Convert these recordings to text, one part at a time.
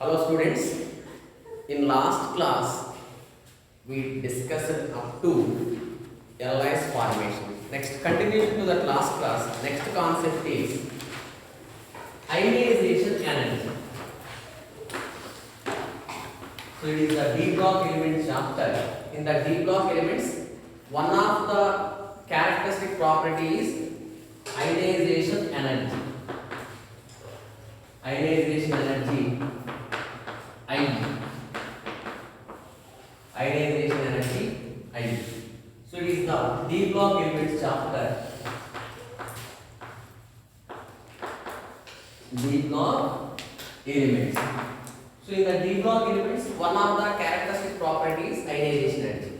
Hello students, in last class we discussed up to Lies formation. Next, continuing to that last class, next concept is ionization energy. So it is the D block elements chapter. In the D block elements, one of the characteristic property is ionization energy. Ionization energy I. Ionization energy I. So it is the D block elements chapter. D block elements. So in the D block elements, one of the characteristic properties is ionization energy.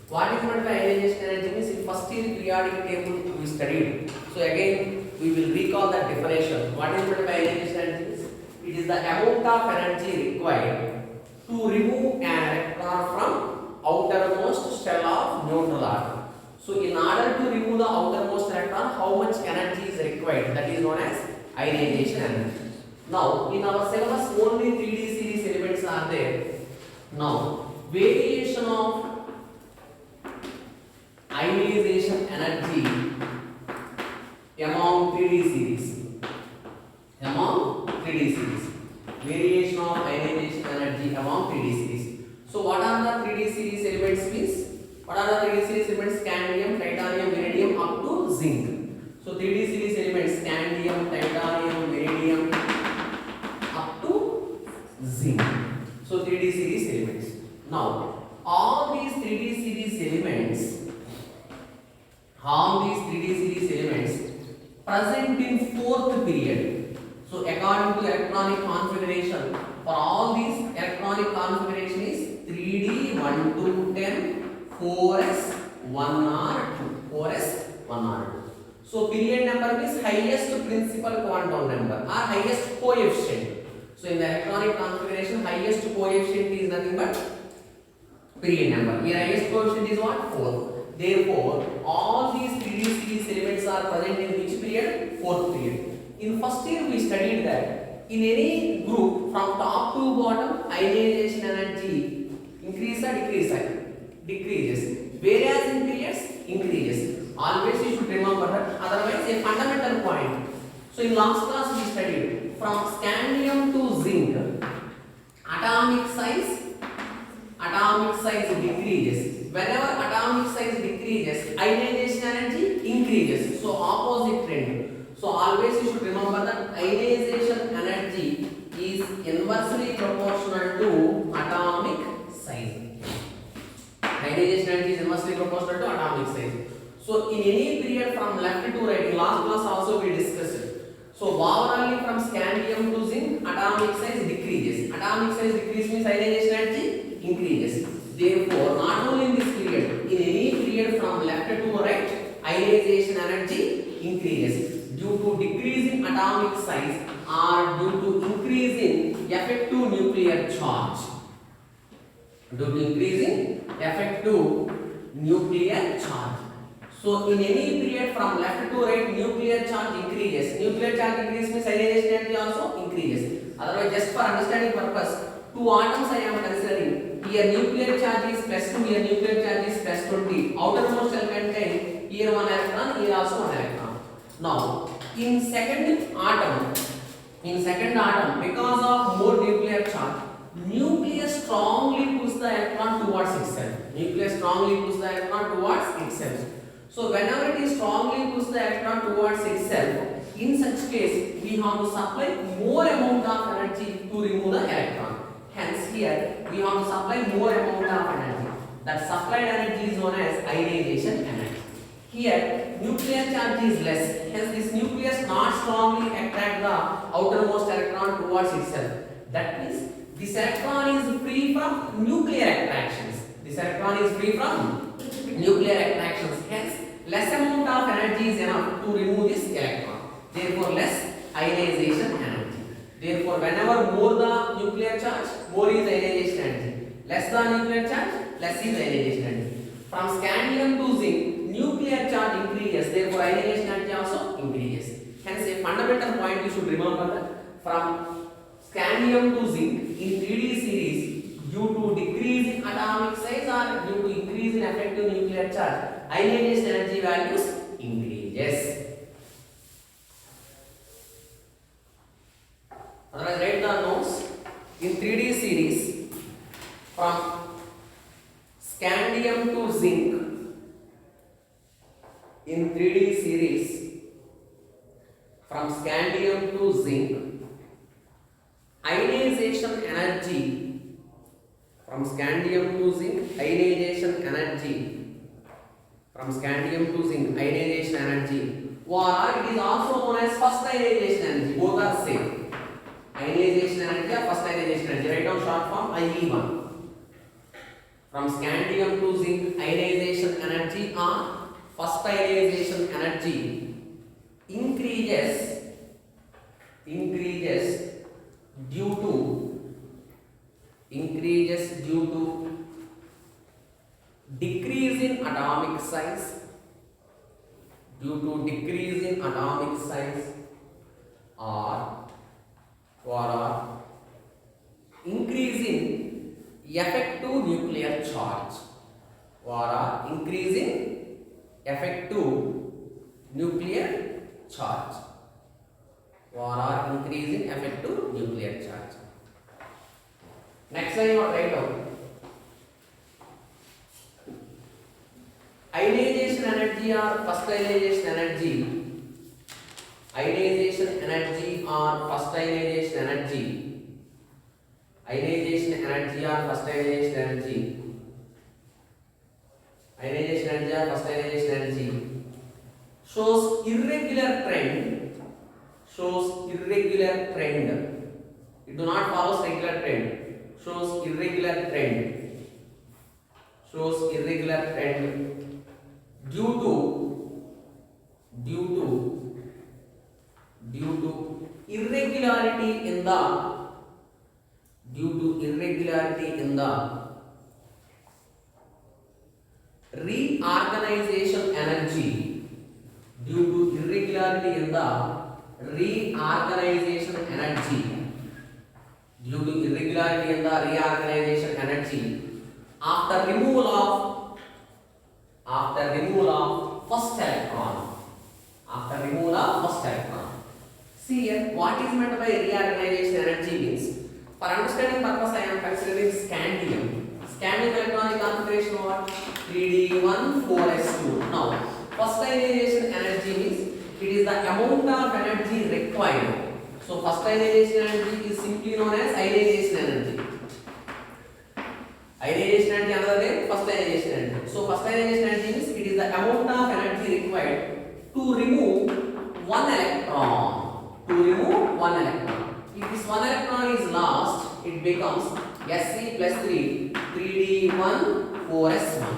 What is meant by ionization energy means in first year periodic table we studied. So again we will recall that definition. What is meant by ionization energy means it is the amount of energy required to remove an electron from outermost shell of neutral atom. So in order to remove the outermost electron, how much energy is required? That is known as ionization energy. Now in our syllabus only 3D series elements are there. Now variation of ionization energy among 3D series. Among 3D series. Variation of ionization energy among 3D series. So what are the 3D series elements means? What are the 3D series elements? Scandium, titanium, vanadium up to zinc. So 3D series elements scandium, titanium, vanadium up to zinc. So 3D series elements. Now all these 3D series elements present in fourth period. So according to electronic configuration, for all these electronic configuration is 3D 1 to 10, 4s 1r2, 4s 1r2. So period number means highest principal quantum number or highest coefficient. So in the electronic configuration, highest coefficient is nothing but period number. Here highest coefficient is what? 4. Therefore, all these 3D series elements are present in which period? Fourth period. In first year we studied that in any group from top to bottom ionization energy increases or decreases, whereas in periods increases. Always you should remember that, otherwise a fundamental point. So in last class we studied from scandium to zinc atomic size decreases. Whenever atomic size decreases, ionization energy increases. So opposite trend. So always you should remember that ionization energy is inversely proportional to atomic size. Ionization energy is inversely proportional to atomic size. So in any period from left to right, in last class also we discussed it. So overall from scandium to zinc, atomic size decreases. Atomic size decrease means ionization energy increases. Therefore, not only in this period, in any period from left to right, ionization energy increases due to decrease in atomic size or due to increase in effective nuclear charge. Due to increasing effective nuclear charge. So in any period from left to right, nuclear charge increases. Nuclear charge increases means ionization energy also increases. Otherwise, just for understanding purpose, two atoms I am considering. Here nuclear charge is plus 2, here nuclear charge is plus 20. Outermost shell contain here 1 electron, here also 1 electron. Now, in second atom, because of more nuclear charge, nucleus strongly pushes the electron towards itself. Nucleus strongly pushes the electron towards itself. So whenever it is strongly pushes the electron towards itself, in such case, we have to supply more amount of energy to remove the electron. Hence here we have to supply more amount of energy. That supplied energy is known as ionization energy. Here nuclear charge is less. Hence this nucleus not strongly attract the outermost electron towards itself. That means this electron is free from nuclear attractions. Hence less amount of energy is enough to remove this electron. Therefore less ionization energy. Therefore, whenever more the nuclear charge, more is ionization energy. Less the nuclear charge, less is ionization energy. From scandium to zinc, nuclear charge increases. Therefore, ionization energy also increases. Hence, a fundamental point you should remember that from scandium to zinc in 3D series due to decrease in atomic size or due to increase in effective nuclear charge, ionization energy values increases. Otherwise, write the notes. In 3D series from scandium to zinc, in 3D series from scandium to zinc, ionization energy from scandium to zinc, ionization energy from scandium to zinc, ionization energy, or it is also known as first ionization energy. Both are same. Ionization energy or first ionization energy. Write down short form IE1. From scandium to zinc, ionization energy or first ionization energy increases due to decrease in atomic size, or increase in effective nuclear charge, Next line, what write down? Ionization energy or first ionization energy. Ionization energy or first ionization energy. Ionization energy or first ionization energy. Ionization energy or first ionization energy shows irregular trend. It do not follow regular trend. Shows irregular trend due to irregularity in the reorganization energy, after removal of first electron. See here, what is meant by reorganization energy means, for understanding purpose I am considering scandium. Scandium electronic configuration what? 3d1 4s2. Now, first ionization energy means it is the amount of energy required. So, first ionization energy is simply known as ionization energy. Ionization energy another name, first ionization energy. So, first ionization energy means it is the amount of energy required to remove one electron. If this one electron is lost, it becomes Sc plus 3d1 4s1.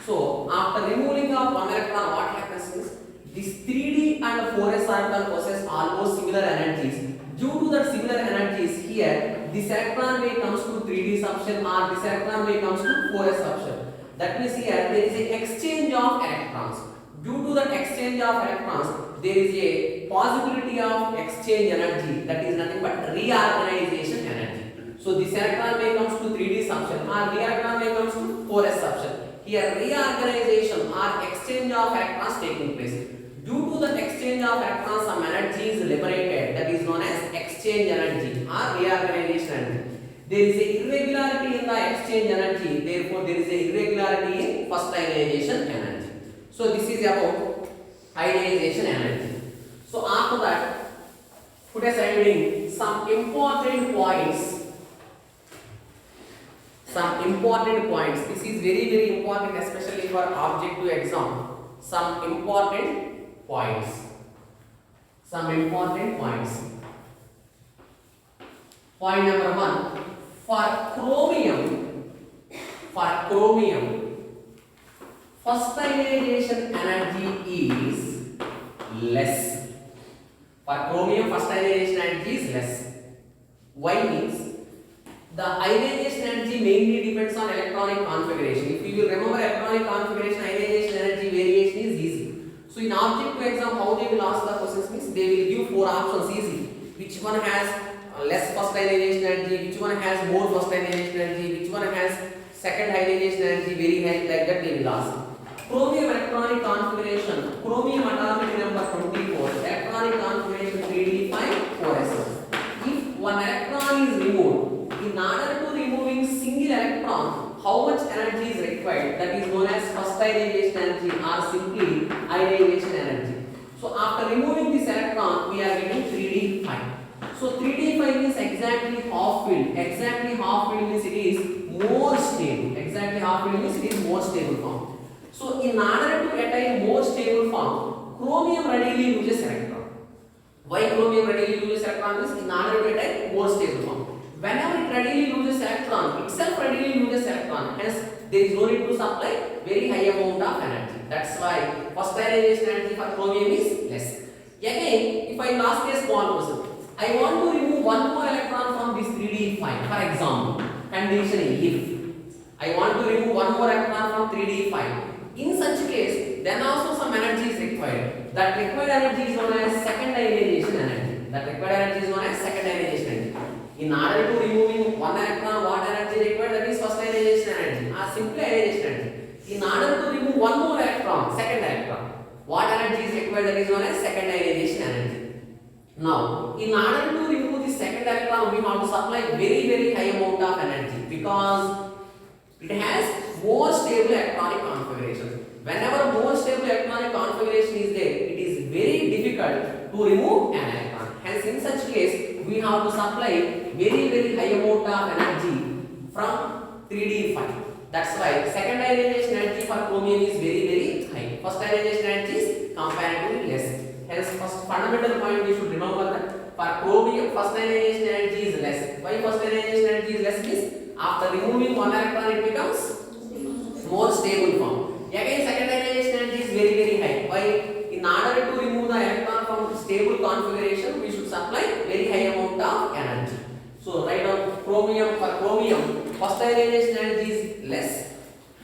So, after removing of one electron, what happens is this 3d and 4s orbital possess almost similar energies. Due to that similar energies here, this electron may comes to 3d subshell or this electron may comes to 4s subshell. That means here there is a exchange of electrons. Due to that exchange of electrons, there is a possibility of exchange energy, that is nothing but reorganization energy. So this electron may comes to 3d subshell or the electron may comes to 4s subshell. Here reorganization or exchange of electrons taking place. Due to the exchange of electrons, some energy is liberated, that is known as exchange energy or reorganization energy. There is a irregularity in the exchange energy, therefore there is a irregularity in first ionization energy. So this is about ionization energy. So after that, today I am reading some important points. This is very, very important, especially for objective exam. Some important points. Point number 1. For chromium, first ionization energy is less. For chromium, first ionization energy is less. Why means the ionization energy mainly depends on electronic configuration. If you will remember electronic configuration, ionization energy variation is easy. So in objective exam, how they will ask the questions means they will give 4 options easy. Which one has less first ionization energy, which one has more first ionization energy, which one has second ionization energy very high, like that they will ask. Chromium electronic configuration, chromium atomic number 24, electronic configuration 3d5 4s. If one electron is removed, in order to removing single electron, how much energy is required? That is known as first ionization energy or simply ionization energy. So after removing this electron, we are getting 3d5. So 3d5 is exactly half filled. Exactly half filled means it is more stable. Exactly half filled means it is more stable form. So in order to attain more stable form, chromium readily loses electron. Why chromium readily loses electron means in order to attain more stable form. Whenever it readily loses electron, itself readily loses electron. Hence there is no need to supply very high amount of energy. That's why first ionization energy for chromium is less. Again, if I ask a small question, I want to remove one more electron from this 3d5. For example, condition if I want to remove one more electron from 3d5. In such case, then also some energy is required. That required energy is known as second ionization energy. That required energy is known as second ionization energy. In order to removing one electron, what energy required? That is first ionization energy or simply ionization energy. In order to remove one more electron, second electron, what energy is required? That is known as second ionization energy. Now, in order to remove the second electron, we have to supply very high amount of energy because it has more stable electronic configuration. Whenever more stable electronic configuration is there, it is very difficult to remove an electron. Hence, in such case, we have to supply very high amount of energy from 3d5. That's why second ionization energy for chromium is very high. First ionization energy is comparatively less. Hence, first fundamental point we should remember that for chromium, first ionization energy is less. Why first ionization energy is less means after removing one electron it becomes more stable form. Again, second ionization energy is very high. Why? In order to remove the electron from stable configuration, we should supply very high amount of energy. So write down chromium. For chromium, first ionization energy is less,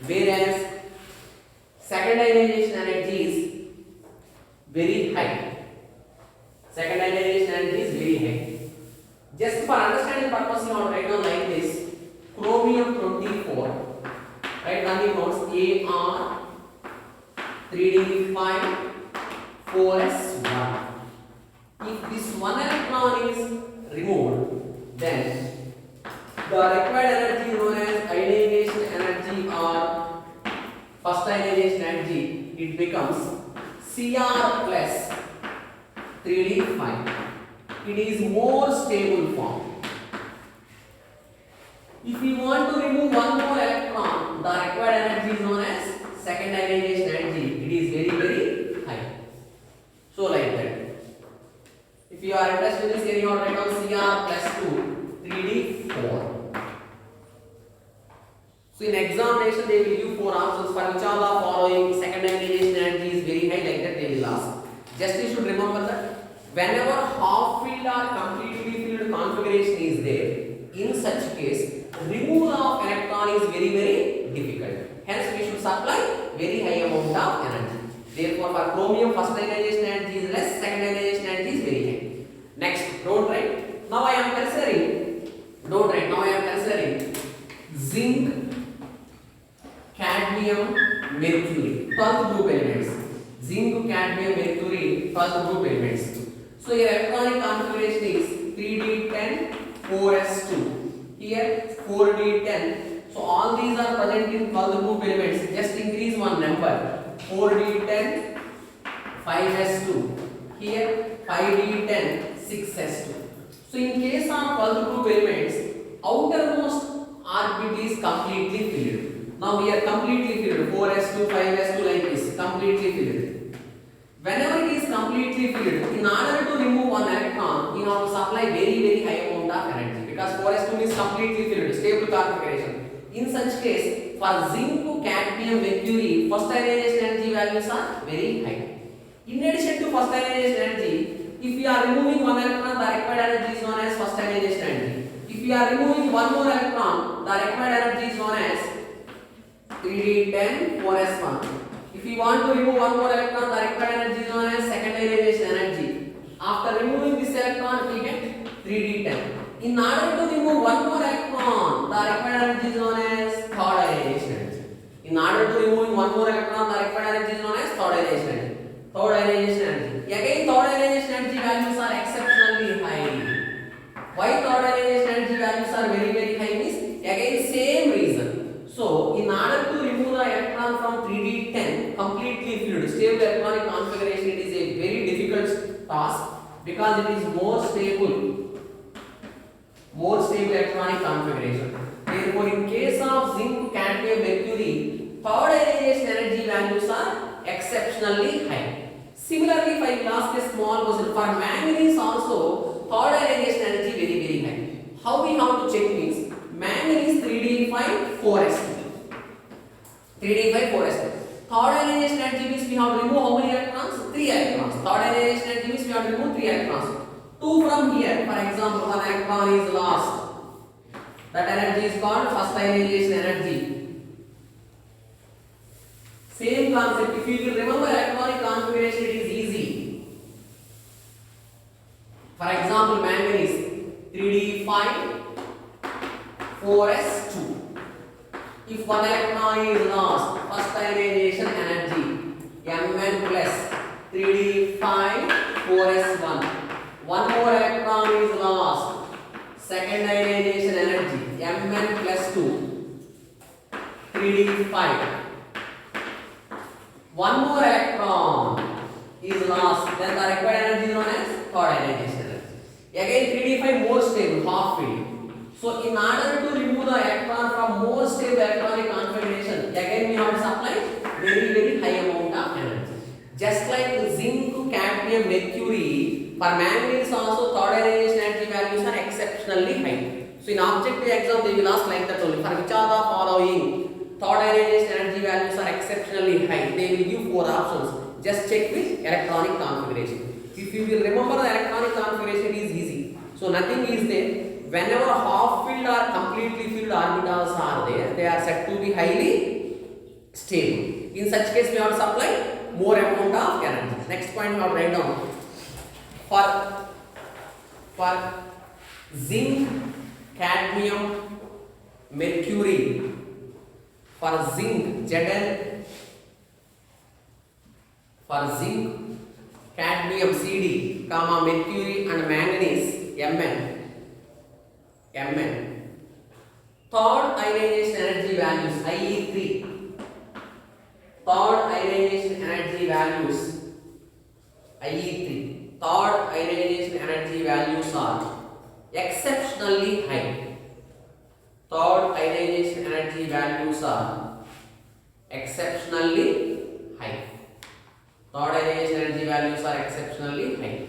whereas second ionization energy is very high. Second ionization energy is very high. Just for understanding purpose, you want to write down like this: chromium 24. Write down the notes: Ar 3d5 4s1. If this one electron is removed, then the required energy known as ionization energy or first ionization energy, it becomes Cr plus 3d5. It is more stable form. If we want to remove one more electron, the required energy is known as second ionization energy. It is very high. So like that. If you are interested in this area, write down Cr plus 2 3d4. So in examination they will give 4 options for which all the following second ionization energy is very high, like that they will ask. Just you should remember that whenever half filled or completely filled configuration is there, in such case removal of electron is very difficult. Hence we should supply very high amount of energy. Therefore for chromium, first ionization energy is less, second ionization energy is very high. Next, don't write. Now I am considering, don't write, now I am considering zinc, cadmium, mercury, 12 group elements. Zinc, cadmium, mercury, 12 group elements. So your electronic configuration is 3d10 4s2. Here 4d10. So all these are present in 12 group elements. Just increase one number. 4d10 5s2. Here 5d10 6s2. So in case of 12 group elements, outermost orbit is completely filled. Now we are completely filled. 4s2, 5s2 like this, completely filled. Whenever it is completely filled, in order to remove one electron, you have to supply very high amount of energy because 4s2 is completely filled, stable configuration. In such case, for zinc, cadmium, mercury, first ionization energy values are very high. In addition to first ionization energy, if we are removing one electron, the required energy is known as first ionization energy. If we are removing one more electron, the required energy is known as 3d10 4s1. If we want to remove one more electron, the required energy is known as second ionization energy. After removing this electron, we get 3d10. In order to remove one more electron, the required energy is known as third ionization energy. In order to remove one more electron, the required energy is known as third ionization energy. Third ionization energy. Again, third ionization energy values are exceptionally high. Why third ionization energy values are very high means again same reason. So, in order to remove the electron from 3d10 completely filled stable electronic configuration, it is a very difficult task because it is more stable electronic configuration. Therefore, in case of zinc, cadmium, mercury, third ionization energy values are exceptionally high. Similarly, if I will ask a small question for manganese also, third ionization energy very high. How we have to check means manganese 3d5 4s2. 3d5 4s2. Third ionization energy means we have to remove how many electrons? 3 electrons. Third ionization energy means we have to remove 3 electrons. 2 from here, for example, 1 electron is lost. That energy is called first ionization energy. Same concept. If you will remember electronic configuration, it is easy. For example, manganese 3d5 4s2. If 1 electron is lost, first ionization energy Mn plus 3d5 4s1. 1 more electron is lost, second ionization energy Mn plus 2 3d5. 1 more electron is lost, then the required energy is known as third ionization energy. Again 3d5 more stable, half filled. So in order to remove the electron from more stable electronic configuration, again we have to supply very high amount of energy. Just like zinc, cadmium, mercury, for manganese also third ionization energy values are exceptionally high. So in objective exam they will ask like that only. For which are the following third ionization energy values are exceptionally high? They will give 4 options. Just check with electronic configuration. If you will remember the electronic configuration, it is easy. So nothing is there. Whenever half filled or completely filled orbitals are there, they are said to be highly stable. In such case, we have to supply more amount of energy. Next point we have to write down. For zinc, cadmium, mercury, for zinc, Zn, for zinc, cadmium, Cd, comma, mercury and manganese, Mn. Third ionization energy values, IE3. Third ionization energy values, IE3. Third ionization energy values are exceptionally high. Third ionization energy values are exceptionally high. Third ionization energy values are exceptionally high.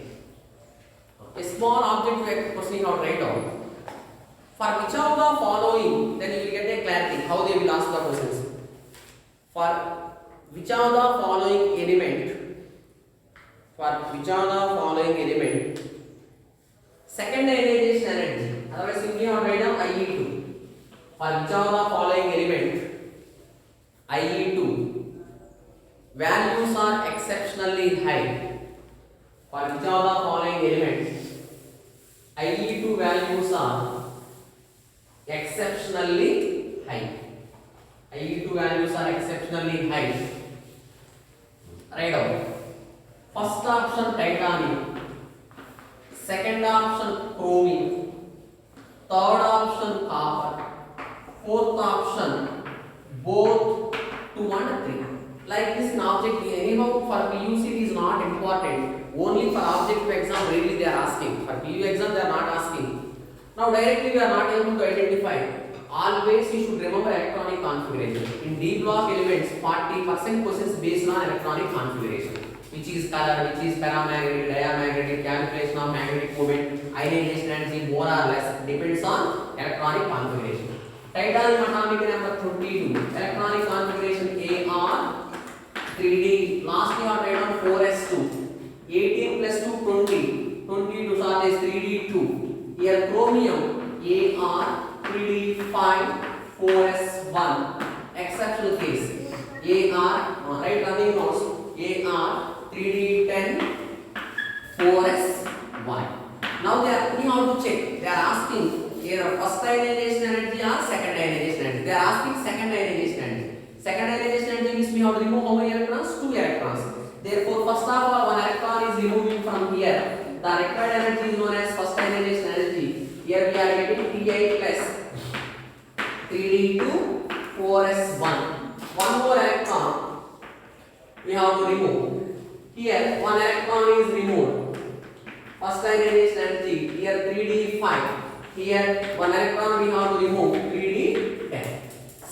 A small object question you have to write down. For which of the following, then you will get a clarity how they will ask the questions. For which of the following element, second ionization energy, otherwise simply you have to write down IE2. For which of the following element, IE2 values are exceptionally high. For which of the following elements, IE2 values are exceptionally high. IE2 values are exceptionally high. Write down. First option titanium, second option chromium, third option copper, fourth option both 2 and 3. Like this in object, anyhow for PUC it is not important. Only for objective exam really they are asking. For PU exam they are not asking. Now directly we are not able to identify. Always you should remember electronic configuration. In D block elements, 40% questions based on electronic configuration. Which is color, which is paramagnetic, diamagnetic, calculation of magnetic moment, ionization energy more or less depends on electronic configuration. Titanium atomic number 22, electronic configuration AR, 3D, last we have written on 4s2, 18 plus 2, 20, 22 is 3D2. Here chromium AR 3D5 4s1, exceptional case AR, right running notes, AR 3D10 4s1. now we have to check. They are asking either first ionization energy or second ionization energy. They are asking second ionization energy. Second ionization energy means we have to remove how many electrons? 2 electrons. Therefore, first of all, 1 electron is removing from here. The required energy is known as first ionization energy. Here we are getting Ti plus 3d2 4s1. One more electron we have to remove. Here 1 electron is removed. First ionization energy. Here 3d5. Here 1 electron we have to remove. 3d10.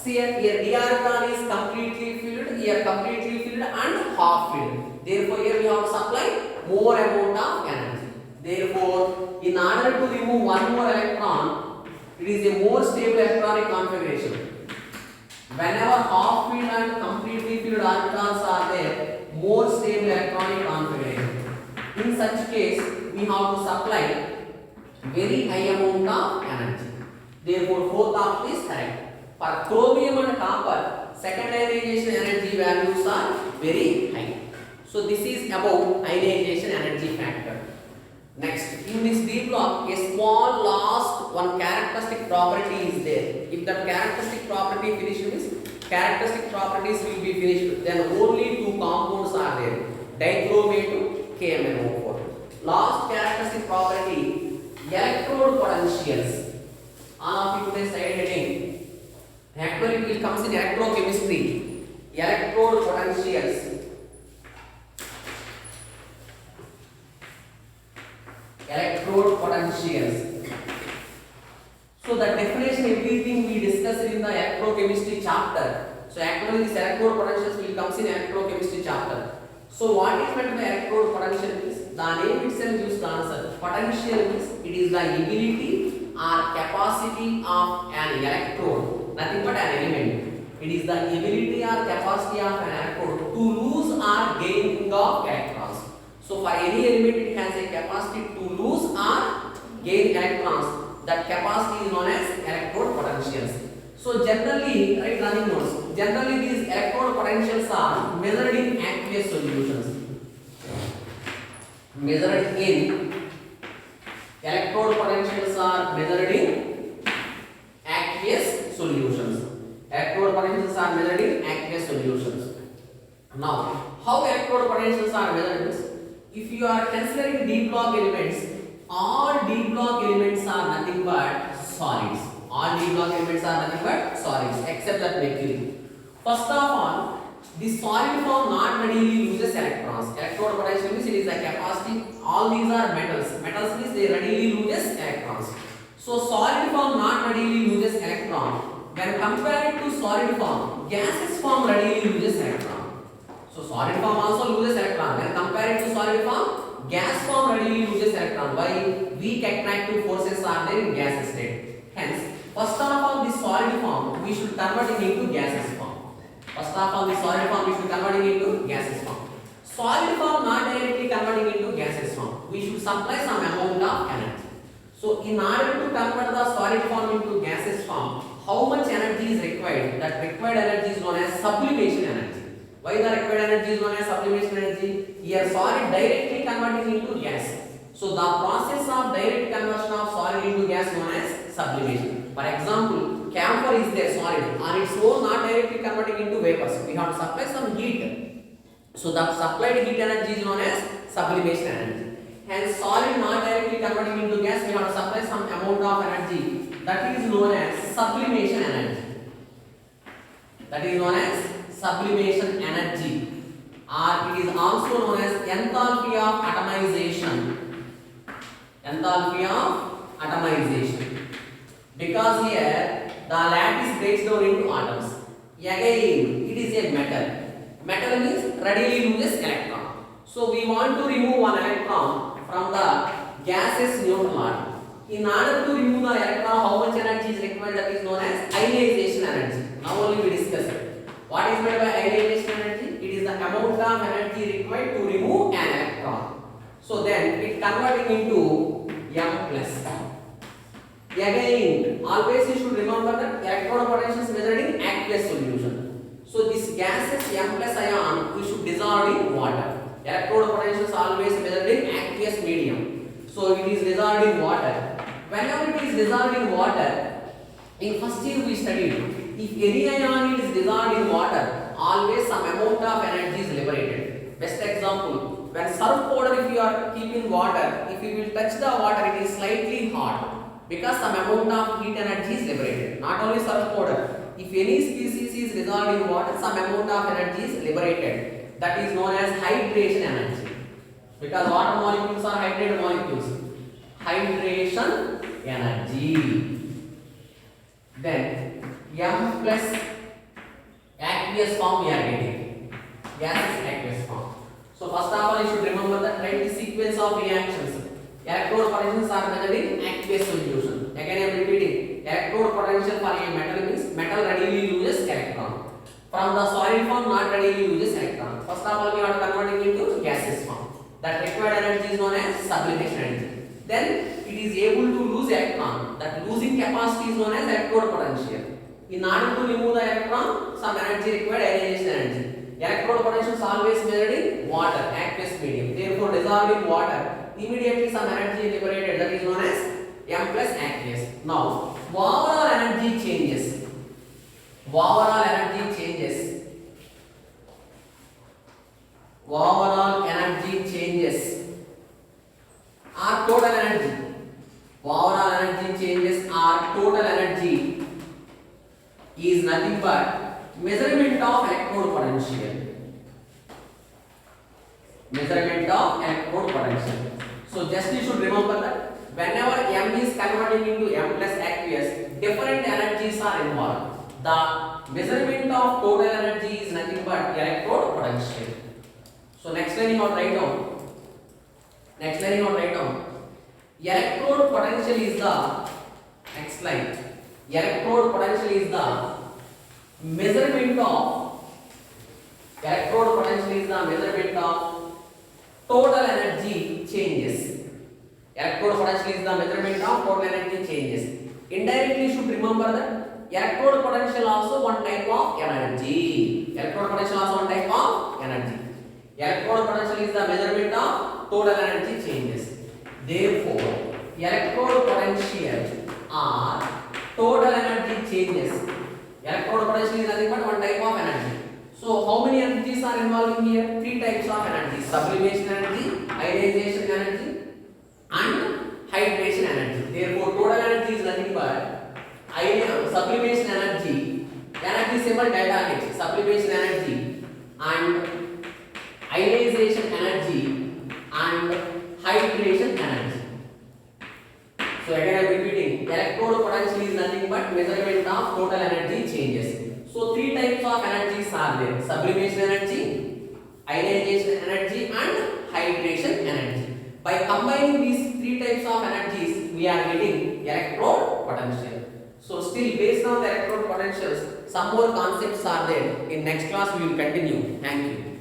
See here d electron is completely filled. Here completely filled and half filled. Therefore, here we have to supply more amount of energy. Therefore, in order to remove one more electron, it is a more stable electronic configuration. Whenever half filled and completely filled orbitals are there, more stable electronic configuration. In such case, we have to supply very high amount of energy. Therefore, both of is correct. For chromium and copper, second ionization energy values are very high. So this is about ionization energy factor. Next, in this D block, a small last one characteristic property is there. If that characteristic property finishes, characteristic properties will be finished. Then only 2 compounds are there: dichromate, KMnO4. Last characteristic property, electrode potentials. All of you today side heading. Actually, it comes in electrochemistry. Electrode potentials. Electrode potentials. So the definition, everything we discussed in the electrochemistry chapter. So actually, this electrode potentials will comes in electrochemistry chapter. So what is meant by electrode potential is, the name itself gives the answer. Potential is, it is the ability or capacity of an electrode, nothing but an element. It is the ability or capacity of an electrode to lose or gain of electrons. So for any element, it has a capacity to lose or gain electrons. That capacity is known as electrode potentials. So generally, write running notes. Generally, these electrode potentials are measured in aqueous solutions. Measured in electrode potentials are measured in aqueous solutions. Electrode potentials are measured in aqueous solutions. Now, how electrode potentials are measured? If you are considering D block elements, all D block elements are nothing but solids. All D block elements are nothing but solids except that mercury. First of all, the solid form not readily loses electrons. Electrode potential means it is the capacity. All these are metals. Metals means they readily loses electrons. So solid form not readily loses electron. When compared to solid form, gaseous form readily loses electron. So solid form also loses electron. When compared to solid form, gas form readily loses electron. Why? Weak attractive forces are there in gas state. Hence, first of all, this solid form we should convert it into gaseous form. First of all, the solid form we should convert it into gaseous form. Solid form not directly converting into gaseous form. We should supply some amount of energy. So in order to convert the solid form into gaseous form, how much energy is required? That required energy is known as sublimation energy. Why the required energy is known as sublimation energy? Here solid directly converting into gas. So the process of direct conversion of solid into gas known as sublimation. For example, camphor is there solid. On its own not directly converting into vapors. We have to supply some heat. So the supplied heat energy is known as sublimation energy. Hence solid not directly converting into gas, we have to supply some amount of energy. That is known as sublimation energy. That is known as sublimation energy, or it is also known as enthalpy of atomization. Enthalpy of atomization. Because here the lattice breaks down into atoms. Again, it is a metal. Metal means readily loses electron. So we want to remove one electron from the gaseous neutral atom. In order to remove the electron, how much energy is required? That is known as ionization energy. Now only we discuss it. What is meant by ionization energy? It is the amount of energy required to remove an electron. So then it converting into M plus. Again, always you should remember that electrode potential is measured in aqueous solution. So this gaseous M plus ion we should dissolve in water. Electrode potential is always measured in aqueous medium. So it is dissolved in water. Whenever it is dissolved in water, in first year we studied, if any ion is dissolved in water, always some amount of energy is liberated. Best example, when surf powder, if you are keeping water, if you will touch the water, it is slightly hot because some amount of heat energy is liberated. Not only surf powder, if any species is dissolved in water, some amount of energy is liberated. That is known as hydration energy. Because water molecules are hydrated molecules. Hydration energy. Then M plus aqueous form we are getting. Gaseous aqueous form. So first of all, you should remember that write the sequence of reactions. Electrode potentials are measured in aqueous solution. Again I am repeating. Electrode potential for a metal means metal readily loses electron. From the solid form, not readily loses electron. First of all, we are converting into gaseous form. That required energy is known as sublimation energy. Then it is able to lose electron. That losing capacity is known as electrode potential. In order to remove the electron, some energy required, ionization energy. Electrode potential is always measured in water, aqueous medium. Therefore, dissolved in water, immediately some energy is liberated. That is known as M plus aqueous. Now, overall energy changes. Overall energy changes. Overall energy changes are total energy. Overall energy changes are total energy is nothing but measurement of electrode potential. Measurement of electrode potential. So just you should remember that whenever M is converting into M plus aqueous, different energies are involved. The measurement of total energy is nothing but electrode potential. So next line you have to write down. Next line you have to write down. Electrode potential is the next line. Electrode potential is the measurement of electrode potential is the measurement of total energy changes. Electrode potential is the measurement of total energy changes. Indirectly you should remember that electrode potential also one type of energy. Electrode potential also one type of energy. Electrode potential is the measurement of total energy changes. Therefore, electrode potential are total energy changes. Electrode potential is nothing but one type of energy. So, how many energies are involved in here? Three types of energy: sublimation energy, ionization energy, and hydration energy. Therefore, total energy is nothing but sublimation energy. Energy symbol delta H. Sublimation energy and ionization energy and hydration energy. So again I am repeating, electrode potential is nothing but measurement of total energy changes. So three types of energies are there: sublimation energy, ionization energy and hydration energy. By combining these three types of energies, we are getting electrode potential. So still based on the electrode potentials, some more concepts are there. In next class we will continue. Thank you.